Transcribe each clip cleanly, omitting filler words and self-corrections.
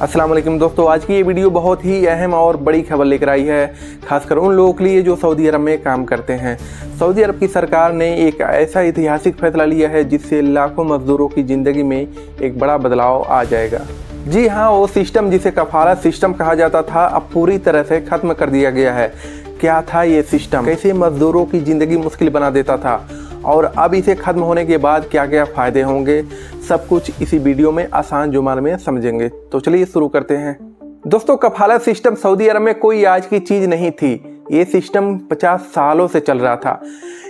अस्सलाम वालेकुम दोस्तों, आज की ये वीडियो बहुत ही अहम और बड़ी खबर लेकर आई है, खासकर उन लोगों के लिए जो सऊदी अरब में काम करते हैं। सऊदी अरब की सरकार ने एक ऐसा ऐतिहासिक फैसला लिया है जिससे लाखों मजदूरों की ज़िंदगी में एक बड़ा बदलाव आ जाएगा। जी हाँ, वो सिस्टम जिसे कफाला सिस्टम कहा जाता था अब पूरी तरह से ख़त्म कर दिया गया है। क्या था ये सिस्टम, कैसे मजदूरों की ज़िंदगी मुश्किल बना देता था और अब इसे ख़त्म होने के बाद क्या क्या फ़ायदे होंगे, सब कुछ इसी वीडियो में आसान जुबान में समझेंगे। तो चलिए शुरू करते हैं। दोस्तों, कफाला सिस्टम सऊदी अरब में कोई आज की चीज़ नहीं थी। ये सिस्टम 50 सालों से चल रहा था।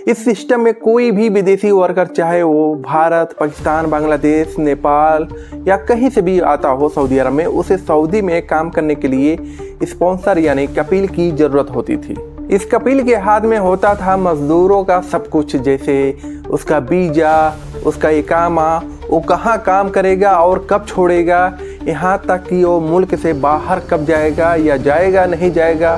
इस सिस्टम में कोई भी विदेशी वर्कर, चाहे वो भारत, पाकिस्तान, बांग्लादेश, नेपाल या कहीं से भी आता हो सऊदी अरब में, उसे सऊदी में काम करने के लिए स्पॉन्सर यानी कपील की ज़रूरत होती थी। इस कपील के हाथ में होता था मजदूरों का सब कुछ, जैसे उसका वीज़ा, उसका इकामा, वो कहाँ काम करेगा और कब छोड़ेगा, यहाँ तक कि वो मुल्क से बाहर कब जाएगा या जाएगा नहीं जाएगा,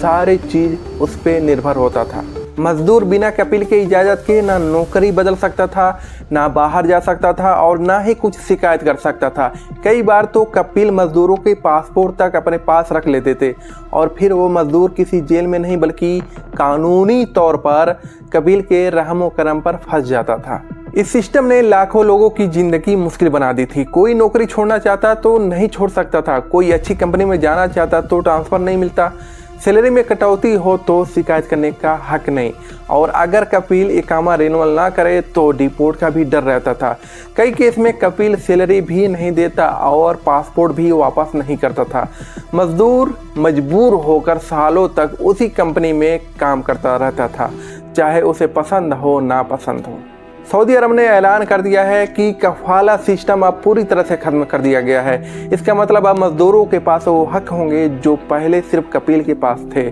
सारी चीज़ उस पर निर्भर होता था। मजदूर बिना कपील के इजाज़त के ना नौकरी बदल सकता था, ना बाहर जा सकता था और ना ही कुछ शिकायत कर सकता था। कई बार तो कपील मजदूरों के पासपोर्ट तक अपने पास रख लेते थे और फिर वो मजदूर किसी जेल में नहीं बल्कि कानूनी तौर पर कपील के रहम व करम पर फंस जाता था। इस सिस्टम ने लाखों लोगों की ज़िंदगी मुश्किल बना दी थी। कोई नौकरी छोड़ना चाहता तो नहीं छोड़ सकता था, कोई अच्छी कंपनी में जाना चाहता तो ट्रांसफ़र नहीं मिलता, सैलरी में कटौती हो तो शिकायत करने का हक नहीं, और अगर कपील इकामा रिन्यूअल ना करे तो डिपोर्ट का भी डर रहता था। कई केस में कपील सैलरी भी नहीं देता और पासपोर्ट भी वापस नहीं करता था। मजदूर मजबूर होकर सालों तक उसी कंपनी में काम करता रहता था, चाहे उसे पसंद हो ना पसंद हो। सऊदी अरब ने ऐलान कर दिया है कि कफाला सिस्टम अब पूरी तरह से ख़त्म कर दिया गया है। इसका मतलब अब मज़दूरों के पास वो हक होंगे जो पहले सिर्फ कपील के पास थे।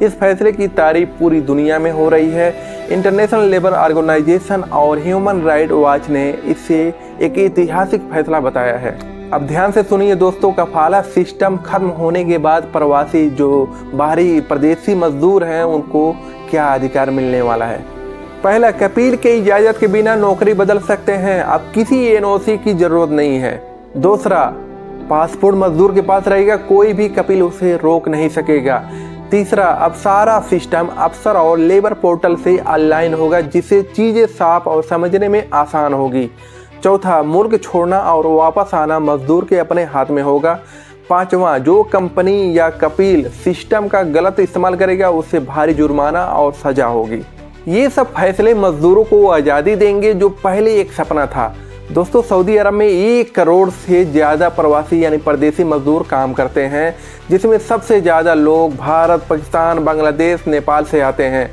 इस फैसले की तारीफ पूरी दुनिया में हो रही है। इंटरनेशनल लेबर ऑर्गेनाइजेशन और ह्यूमन राइट वॉच ने इसे एक ऐतिहासिक फैसला बताया है। अब ध्यान से सुनिए दोस्तों, कफाला सिस्टम ख़त्म होने के बाद प्रवासी जो बाहरी परदेसी मजदूर हैं उनको क्या अधिकार मिलने वाला है। पहला, कपील के इजाज़त के बिना नौकरी बदल सकते हैं, अब किसी एनओसी की ज़रूरत नहीं है। दूसरा, पासपोर्ट मजदूर के पास रहेगा, कोई भी कपील उसे रोक नहीं सकेगा। तीसरा, अब सारा सिस्टम अफसर और लेबर पोर्टल से ऑनलाइन होगा, जिससे चीज़ें साफ और समझने में आसान होगी। चौथा, मुल्क छोड़ना और वापस आना मजदूर के अपने हाथ में होगा। पाँचवा, जो कंपनी या कपील सिस्टम का गलत इस्तेमाल करेगा उसे भारी जुर्माना और सज़ा होगी। ये सब फैसले मजदूरों को आज़ादी देंगे जो पहले एक सपना था। दोस्तों, सऊदी अरब में 1 करोड़ से ज़्यादा प्रवासी यानी परदेसी मजदूर काम करते हैं, जिसमें सबसे ज़्यादा लोग भारत, पाकिस्तान, बांग्लादेश, नेपाल से आते हैं।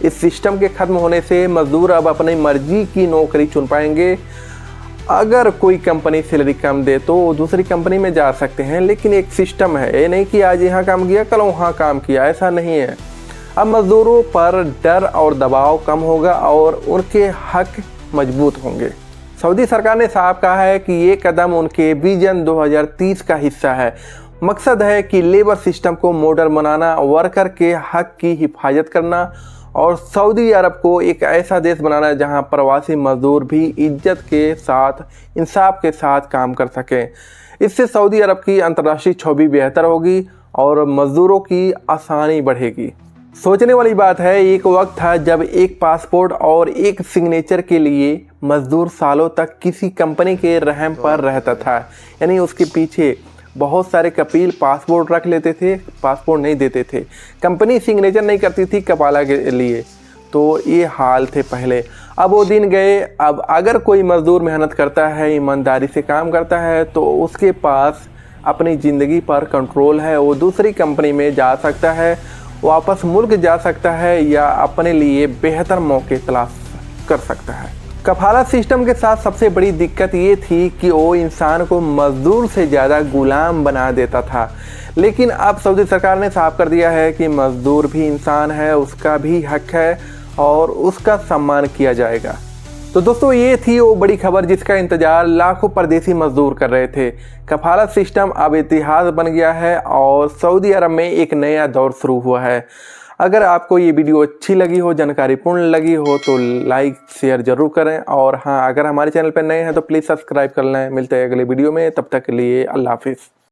इस सिस्टम के ख़त्म होने से मजदूर अब अपनी मर्जी की नौकरी चुन पाएंगे। अगर कोई कंपनी सैलरी कम दे तो दूसरी कंपनी में जा सकते हैं, लेकिन एक सिस्टम है, ये नहीं कि आज यहाँ काम किया कल वहाँ काम किया, ऐसा नहीं है। अब मजदूरों पर डर और दबाव कम होगा और उनके हक मजबूत होंगे। सऊदी सरकार ने साफ कहा है कि ये कदम उनके विजन 2030 का हिस्सा है। मकसद है कि लेबर सिस्टम को मॉडर्न बनाना, वर्कर के हक की हिफाजत करना और सऊदी अरब को एक ऐसा देश बनाना जहां प्रवासी मजदूर भी इज्जत के साथ, इंसाफ के साथ काम कर सकें। इससे सऊदी अरब की अंतर्राष्ट्रीय छवि बेहतर होगी और मजदूरों की आसानी बढ़ेगी। सोचने वाली बात है, एक वक्त था जब एक पासपोर्ट और एक सिग्नेचर के लिए मजदूर सालों तक किसी कंपनी के रहम पर रहता था, यानी उसके पीछे बहुत सारे कपील पासपोर्ट रख लेते थे, पासपोर्ट नहीं देते थे, कंपनी सिग्नेचर नहीं करती थी कपाला के लिए। तो ये हाल थे पहले। अब वो दिन गए। अब अगर कोई मजदूर मेहनत करता है, ईमानदारी से काम करता है तो उसके पास अपनी ज़िंदगी पर कंट्रोल है। वो दूसरी कंपनी में जा सकता है, वापस मुल्क जा सकता है या अपने लिए बेहतर मौके तलाश कर सकता है। कफाला सिस्टम के साथ सबसे बड़ी दिक्कत ये थी कि वो इंसान को मजदूर से ज़्यादा गुलाम बना देता था, लेकिन अब सऊदी सरकार ने साफ कर दिया है कि मजदूर भी इंसान है, उसका भी हक है और उसका सम्मान किया जाएगा। तो दोस्तों, ये थी वो बड़ी खबर जिसका इंतजार लाखों परदेसी मजदूर कर रहे थे। कफाला सिस्टम अब इतिहास बन गया है और सऊदी अरब में एक नया दौर शुरू हुआ है। अगर आपको ये वीडियो अच्छी लगी हो, जानकारीपूर्ण लगी हो तो लाइक शेयर ज़रूर करें, और हाँ, अगर हमारे चैनल पर नए हैं तो प्लीज़ सब्सक्राइब कर लें। मिलते हैं अगले वीडियो में, तब तक के लिए अल्लाह हाफिज़।